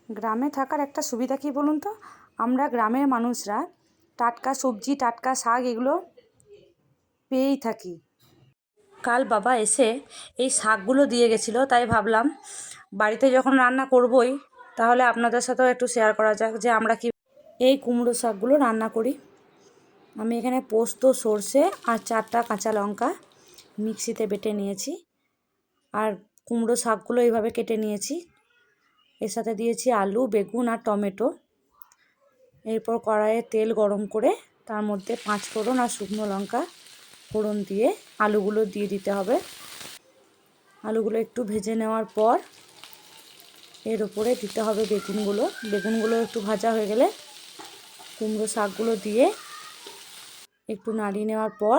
গ্রামে থাকার একটা সুবিধা কী বলুন তো, আমরা গ্রামের মানুষরা টাটকা সবজি টাটকা শাক এগুলো পেয়েই থাকি। কাল বাবা এসে এই শাকগুলো দিয়ে গেছিলো, তাই ভাবলাম বাড়িতে যখন রান্না করবই তাহলে আপনাদের সাথেও একটু শেয়ার করা যাক যে আমরা কি এই কুমড়ো শাকগুলো রান্না করি। আমি এখানে পোস্ত, সর্ষে আর 4টা কাঁচা লঙ্কা মিক্সিতে বেটে নিয়েছি, আর কুমড়ো শাকগুলো এইভাবে কেটে নিয়েছি। এর সাথে দিয়েছি আলু, বেগুন আর টমেটো। এরপর কড়াইয়ে তেল গরম করে তার মধ্যে 5 ফোড়ন আর শুকনো লঙ্কা ফোড়ন দিয়ে আলুগুলো দিয়ে দিতে হবে। আলুগুলো একটু ভেজে নেওয়ার পর এর উপরে দিতে হবে বেগুনগুলো একটু ভাজা হয়ে গেলে কুমড়ো শাকগুলো দিয়ে একটু নাড়িয়ে নেওয়ার পর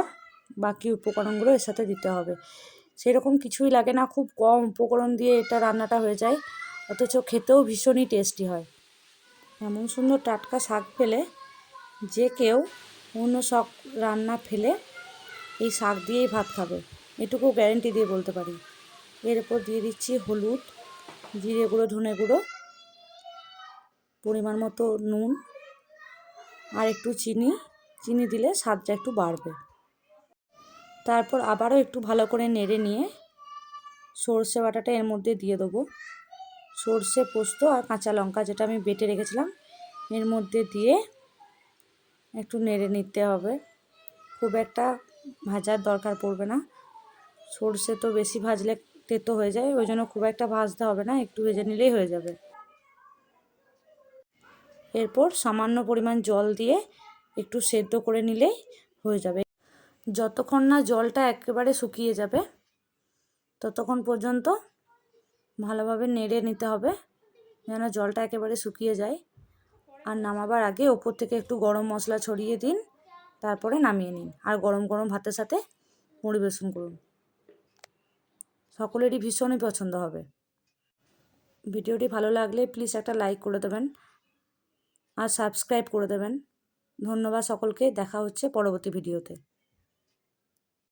বাকি উপকরণগুলো এর সাথে দিতে হবে। সেরকম কিছুই লাগে না, খুব কম উপকরণ দিয়ে এটা রান্নাটা হয়ে যায়, অথচ খেতেও ভীষণই টেস্টি হয়। এমন সুন্দর টাটকা শাক পেলে যে কেউ অন্য সব রান্না ফেলে এই শাক দিয়েই ভাত খাবে, এটুকু গ্যারেন্টি দিয়ে বলতে পারি। এরপর দিয়ে দিচ্ছি হলুদ, জিরে গুঁড়ো, ধনে গুঁড়ো, পরিমাণ মতো নুন আর একটু চিনি দিলে স্বাদটা একটু বাড়বে। তারপর আবারও একটু ভালো করে নেড়ে নিয়ে সর্ষে বাটাটা এর মধ্যে দিয়ে দেবো। সর্ষে, পোস্ত আর কাঁচা লঙ্কা যেটা আমি বেটে রেখেছিলাম এর মধ্যে দিয়ে একটু নেড়ে নিতে হবে। খুব একটা ভাজার দরকার পড়বে না, সর্ষে তো বেশি ভাজলে তেতো হয়ে যায়, ওই জন্য খুব একটা ভাজতে হবে না, একটু ভেজে নিলেই হয়ে যাবে। এরপর সামান্য পরিমাণ জল দিয়ে একটু সেদ্ধ করে নিলেই হয়ে যাবে। যতক্ষণ না জলটা একেবারে শুকিয়ে যাবে ততক্ষণ পর্যন্ত ভালোভাবে নেড়ে নিতে হবে যেন জলটা একেবারে শুকিয়ে যায়। আর নামাবার আগে ওপর থেকে একটু গরম মশলা ছড়িয়ে দিন, তারপরে নামিয়ে নিন আর গরম গরম ভাতের সাথে পরিবেশন করুন। সকলেরই ভীষণই পছন্দ হবে। ভিডিওটি ভালো লাগলে প্লিজ একটা লাইক করে দেবেন আর সাবস্ক্রাইব করে দেবেন। ধন্যবাদ সকলকে, দেখা হচ্ছে পরবর্তী ভিডিওতে।